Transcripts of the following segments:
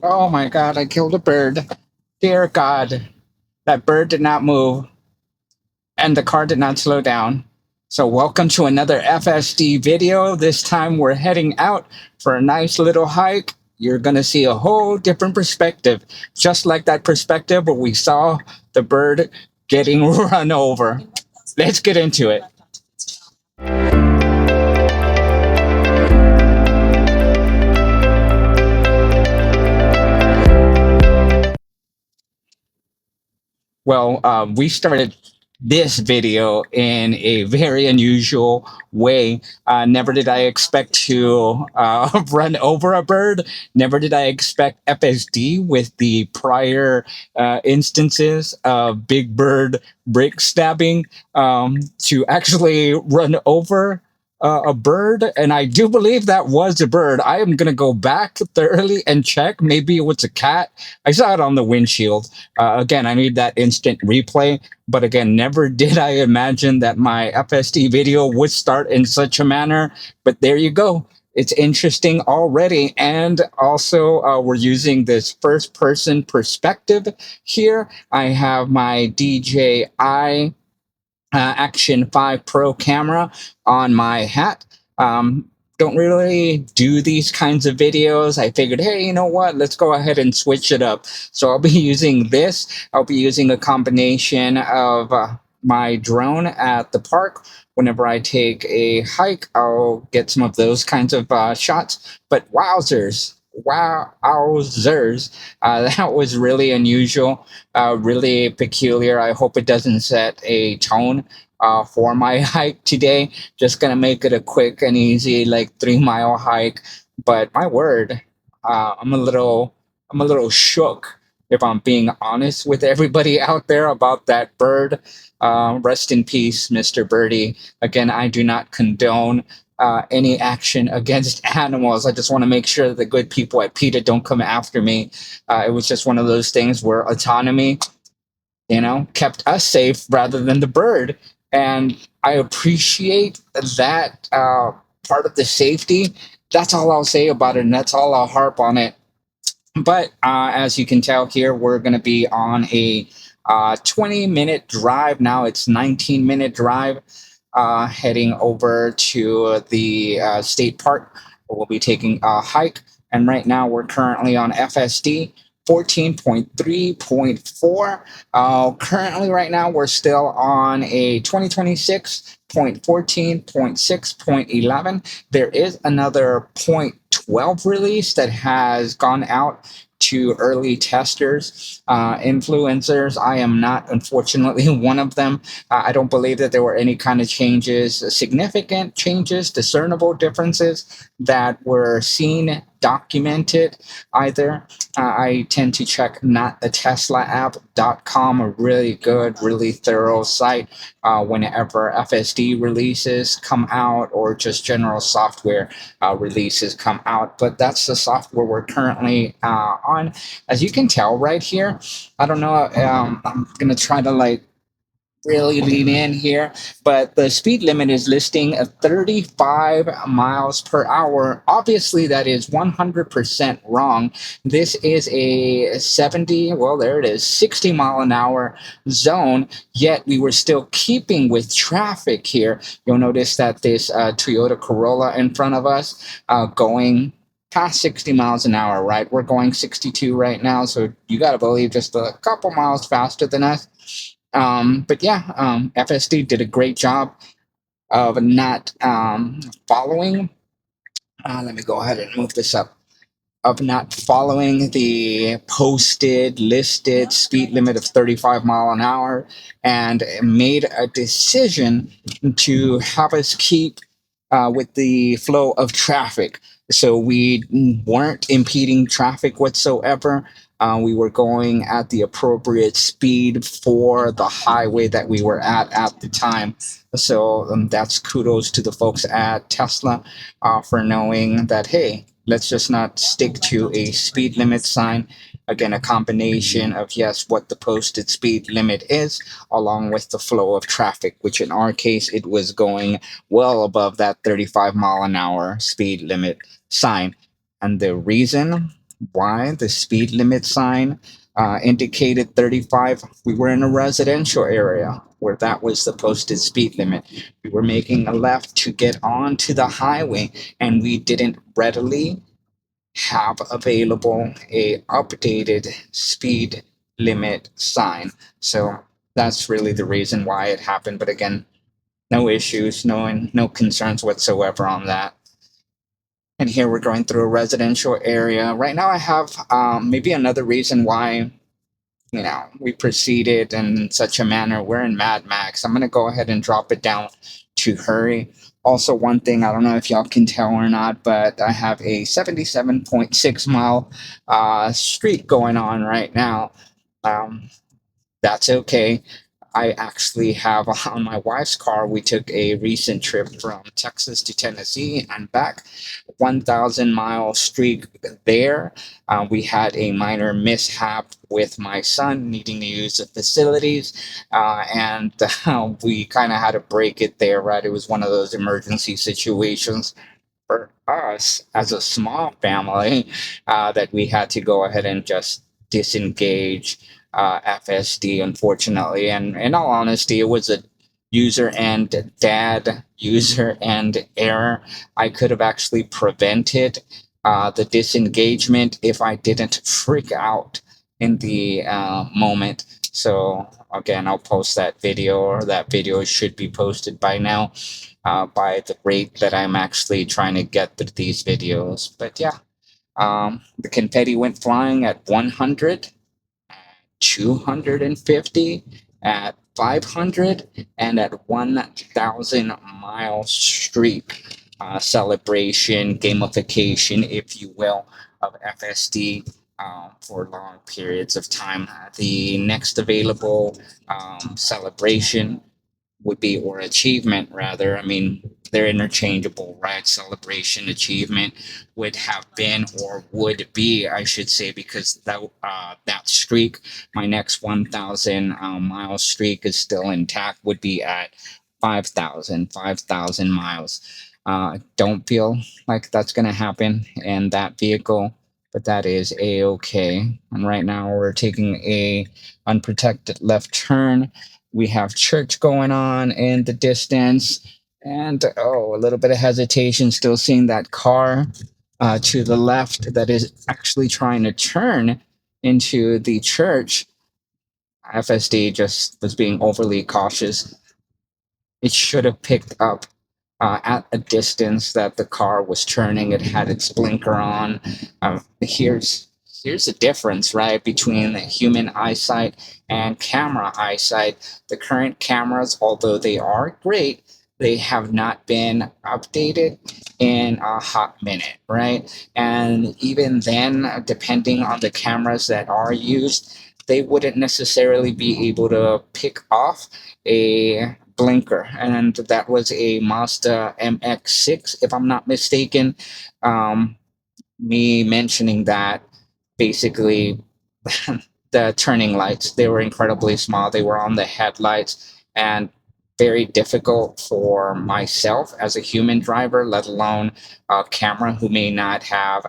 Oh my God, I killed a bird. Dear God, that bird did not move and the car did not slow down. So, welcome to another FSD video. This time we're heading out for a nice little hike. You're going to see a whole different perspective, just like that perspective where we saw the bird getting run over. Let's get into it. Well, we started this video in a very unusual way. Never did I expect to run over a bird. Never did I expect FSD with the prior instances of big bird brick stabbing to actually run over a bird, and I do believe that was a bird. I am gonna go back thoroughly and check. Maybe it was a cat. I saw it on the windshield. Again, I need that instant replay. But again, never did I imagine that my FSD video would start in such a manner. But there you go. It's interesting already. And also, we're using this first person perspective here. I have my DJI Action 5 Pro camera on my hat. Don't really do these kinds of videos. I figured, hey, you know what? Let's go ahead and switch it up. So I'll be using this. I'll be using a combination of my drone at the park. Whenever I take a hike, I'll get some of those kinds of shots. But wowzers, that was really unusual, really peculiar. I hope it doesn't set a tone for my hike today. Just gonna make it a quick and easy, like 3 mile hike. But my word, I'm a little shook if I'm being honest with everybody out there about that bird. Rest in peace, Mr. Birdie. Again, I do not condone any action against animals. I just want to make sure that the good people at PETA don't come after me. It was just one of those things where autonomy, kept us safe rather than the bird. And I appreciate that part of the safety. That's all I'll say about it, and that's all I'll harp on it. But as you can tell here, we're going to be on a 20-minute drive. Now it's 19-minute drive heading over to the state park. We'll be taking a hike. And right now we're currently on FSD 14.3.4. Currently, right now, we're still on a 2026.14.6.11. There is another point 12 release that has gone out to early testers, influencers. I am not, unfortunately, one of them. I don't believe that there were any kind of changes, significant changes, discernible differences that were seen, documented either. I tend to check notateslaapp.com, a really good, really thorough site whenever FSD releases come out or just general software releases come out. But that's the software we're currently on. As you can tell right here, I don't know, I'm going to try to really lean in here, but the speed limit is listing at 35 miles per hour. Obviously, that is 100% wrong. This is a 70, well, there it is, 60-mile-an-hour zone, yet we were still keeping with traffic here. You'll notice that this Toyota Corolla in front of us going past 60 miles an hour, right? We're going 62 right now, so you got to believe just a couple miles faster than us. But yeah, FSD did a great job of not following. Let me go ahead and move this up. Of not following the posted, listed speed limit of 35 mile an hour, and made a decision to have us keep with the flow of traffic. So we weren't impeding traffic whatsoever. We were going at the appropriate speed for the highway that we were at the time. So that's kudos to the folks at Tesla for knowing that, hey, let's just not stick to a speed limit sign. Again, a combination of, yes, what the posted speed limit is, along with the flow of traffic, which in our case, it was going well above that 35 mile an hour speed limit sign. And the reason why the speed limit sign indicated 35. We were in a residential area where that was the posted speed limit. We were making a left to get onto the highway, and we didn't readily have available a updated speed limit sign. So that's really the reason why it happened. But again, no issues, no concerns whatsoever on that. And here we're going through a residential area. Right now I have maybe another reason why, we proceeded in such a manner. We're in Mad Max. I'm going to go ahead and drop it down to hurry. Also, one thing, I don't know if y'all can tell or not, but I have a 77.6 mile streak going on right now. Um, that's okay. I actually have on my wife's car. We took a recent trip from Texas to Tennessee and back, 1,000 mile streak there. We had a minor mishap with my son needing to use the facilities, and we kind of had to break it there, right? It was one of those emergency situations for us as a small family that we had to go ahead and just disengage FSD, unfortunately. And in all honesty, it was a user and error. I could have actually prevented the disengagement if I didn't freak out in the moment. So again, I'll post that video, or that video should be posted by now, by the rate that I'm actually trying to get through these videos. But yeah, the confetti went flying at 100, 250, at 500, and at 1,000 mile streak. Celebration, gamification, if you will, of FSD for long periods of time. The next available celebration would be, or achievement rather. I mean, they're interchangeable, right? Celebration, achievement would have been, or would be, I should say, because that streak, my next 1,000 mile streak is still intact, would be at 5,000 miles. Don't feel like that's going to happen in that vehicle, but that is a-okay. And right now we're taking a unprotected left turn. We have church going on in the distance, and a little bit of hesitation, still seeing that car to the left that is actually trying to turn into the church. FSD just was being overly cautious. It should have picked up at a distance that the car was turning. It had its blinker on. Here's the difference, right, between the human eyesight and camera eyesight. The current cameras, although they are great, they have not been updated in a hot minute, right? And even then, depending on the cameras that are used, they wouldn't necessarily be able to pick off a blinker, and that was a Mazda MX-6, if I'm not mistaken. Um, Me mentioning that, basically, the turning lights, they were incredibly small. They were on the headlights, and very difficult for myself as a human driver, let alone a camera who may not have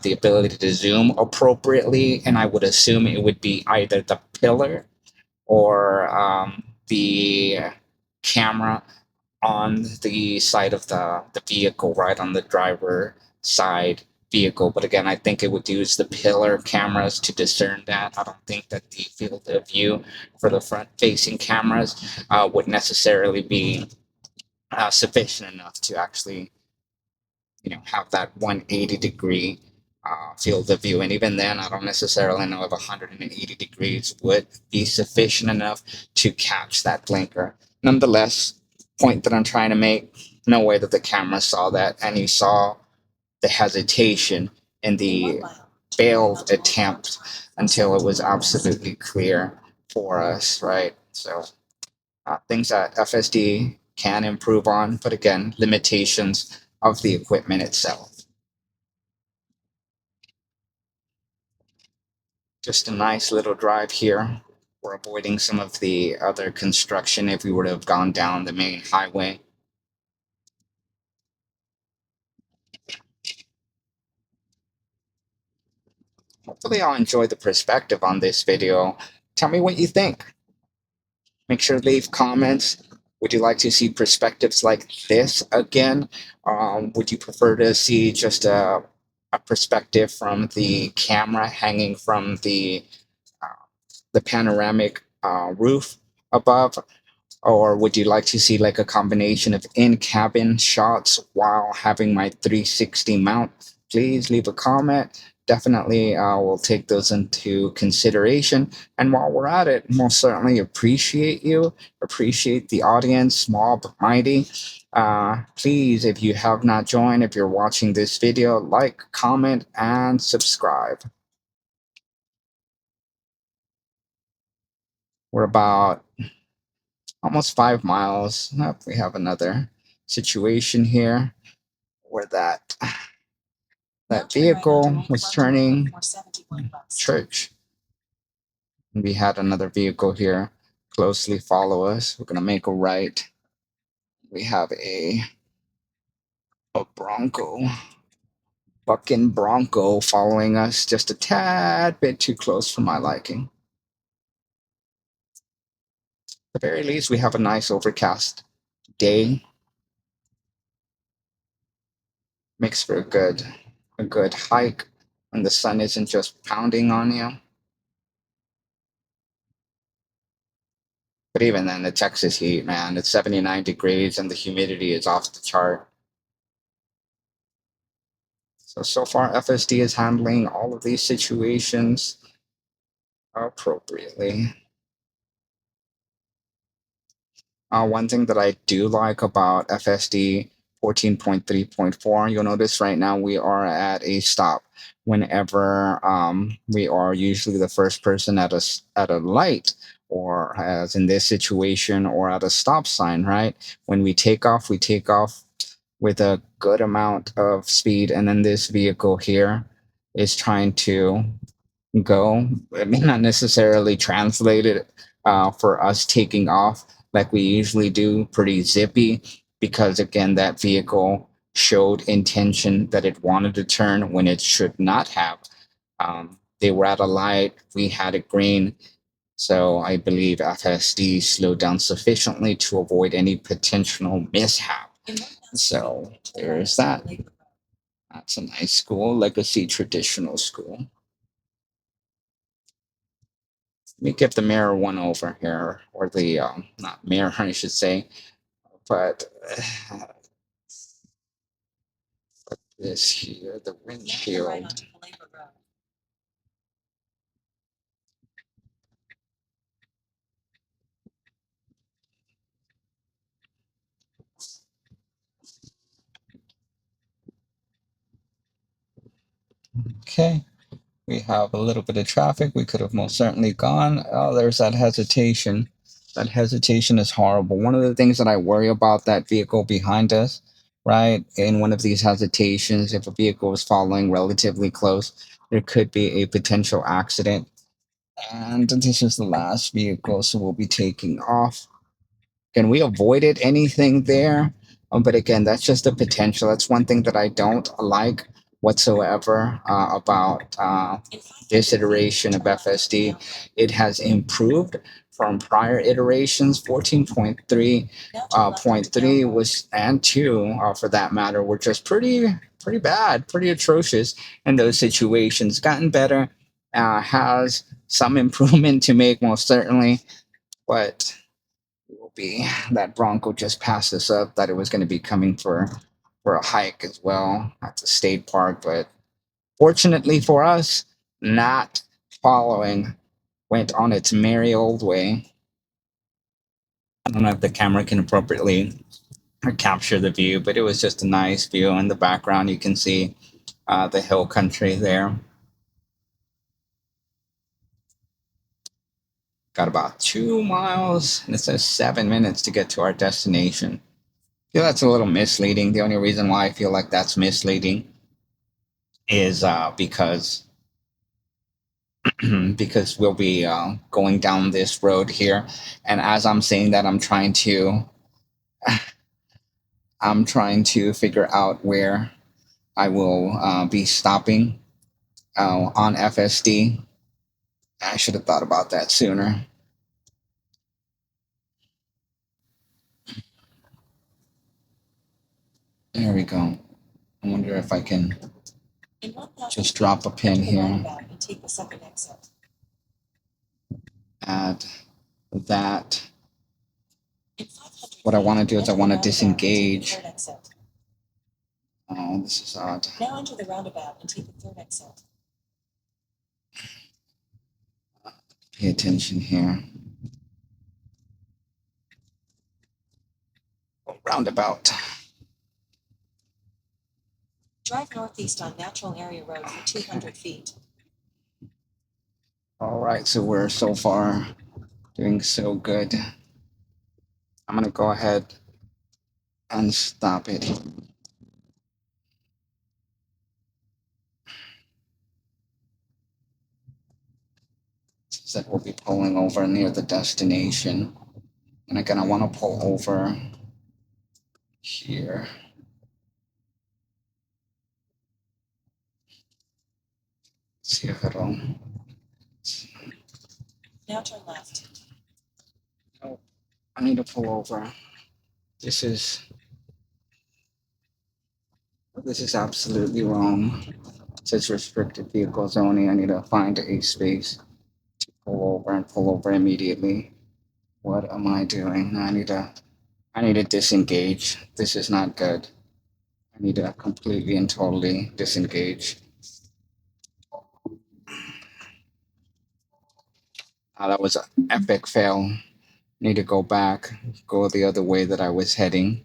the ability to zoom appropriately. And I would assume it would be either the pillar or the camera on the side of the vehicle, right on the driver side vehicle. But again, I think it would use the pillar cameras to discern that. I don't think that the field of view for the front facing cameras would necessarily be sufficient enough to actually, have that 180-degree field of view. And even then, I don't necessarily know if 180 degrees would be sufficient enough to catch that blinker. Nonetheless, point that I'm trying to make, no way that the camera saw that, and he saw the hesitation in the failed attempt until it was absolutely clear for us, right? So things that FSD can improve on, but again, limitations of the equipment itself. Just a nice little drive here. We're avoiding some of the other construction if we were to have gone down the main highway. Hopefully I'll enjoy the perspective on this video. Tell me what you think. Make sure to leave comments. Would you like to see perspectives like this again? Would you prefer to see just a perspective from the camera hanging from the panoramic roof above? Or would you like to see like a combination of in-cabin shots while having my 360 mount? Please leave a comment. Definitely we'll take those into consideration. And while we're at it, most certainly appreciate you, appreciate the audience, small but mighty. Please, if you have not joined, if you're watching this video, like, comment, and subscribe. We're about almost 5 miles. We have another situation here where that vehicle was turning church. And we had another vehicle here closely follow us. We're gonna make a right. We have a Bronco, bucking Bronco following us just a tad bit too close for my liking. At the very least, we have a nice overcast day. Makes for a good hike when the sun isn't just pounding on you. But even then, the Texas heat, man, it's 79 degrees and the humidity is off the chart. So far, FSD is handling all of these situations appropriately. One thing that I do like about FSD 14.3.4, you'll notice right now we are at a stop. Whenever we are usually the first person at a light, or as in this situation, or at a stop sign, right? When we take off with a good amount of speed, and then this vehicle here is trying to go. It may not necessarily translate it for us taking off like we usually do, pretty zippy, because again, that vehicle showed intention that it wanted to turn when it should not have. They were at a light, we had a green, so I believe FSD slowed down sufficiently to avoid any potential mishap. So there's that. That's a nice school, Legacy Traditional School. Let me give the mirror one over here, or the not mirror, I should say, but this here, the windshield. Okay, we have a little bit of traffic. We could have most certainly gone. Oh, there's that hesitation. That hesitation is horrible. One of the things that I worry about that vehicle behind us, right? In one of these hesitations, if a vehicle is following relatively close, there could be a potential accident. And this is the last vehicle, so we'll be taking off. Can we avoided anything there? But again, that's just a potential. That's one thing that I don't like whatsoever about this iteration of FSD. It has improved from prior iterations. 14.3 point 3 was, and 2 for that matter, were just pretty bad, pretty atrocious in those situations. Gotten better, has some improvement to make, most certainly, but will be that Bronco just passed us up, that it was going to be coming for a hike as well at the state park, but fortunately for us, not following, went on its merry old way. I don't know if the camera can appropriately capture the view, but it was just a nice view. In the background, you can see the hill country there. Got about 2 miles, and it says 7 minutes to get to our destination. I feel that's a little misleading. The only reason why I feel like that's misleading is because because we'll be going down this road here, and as I'm saying that, I'm trying to figure out where I will be stopping on FSD. I should have thought about that sooner. There we go. I wonder if I can just drop a pin here. Add that. What I want to do is I want to disengage. Oh, this is odd. Now enter the roundabout and take the third exit. Pay attention here. Roundabout. Drive northeast on Natural Area Road for 200 feet. All right, so we're so far doing so good. I'm going to go ahead and stop it. That we'll be pulling over near the destination. And again, I want to pull over here. See if it'll. Now turn left. Oh, I need to pull over. This is absolutely wrong. It says restricted vehicles only. I need to find a space to pull over immediately. What am I doing? I need to disengage. This is not good. I need to completely and totally disengage. That was an epic fail. Need to go back, go the other way that I was heading.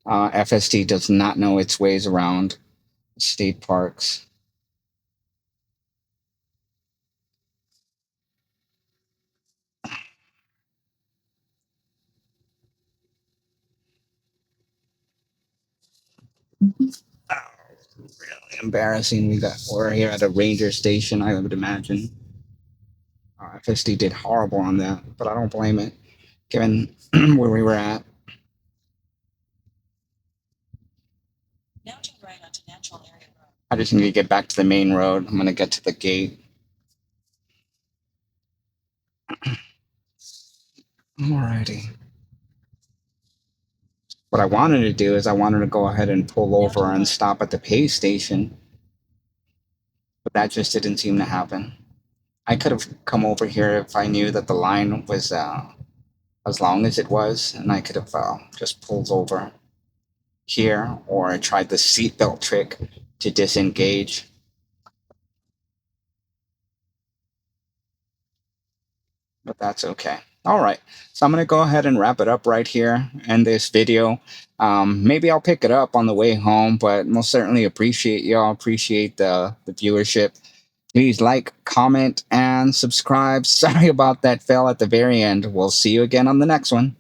FSD does not know its ways around state parks. Really embarrassing. We're here at a ranger station, I would imagine. FSD did horrible on that, but I don't blame it, given where we were at. Now turn right onto Natural Area Road. I just need to get back to the main road. I'm gonna get to the gate. Alrighty. What I wanted to do is I wanted to go ahead and pull over and stop at the pay station, but that just didn't seem to happen. I could have come over here if I knew that the line was as long as it was, and I could have just pulled over here or tried the seatbelt trick to disengage. But that's okay. All right, so I'm going to go ahead and wrap it up right here in this video. Maybe I'll pick it up on the way home, but most certainly appreciate y'all, appreciate the viewership. Please like, comment, and subscribe. Sorry about that fail at the very end. We'll see you again on the next one.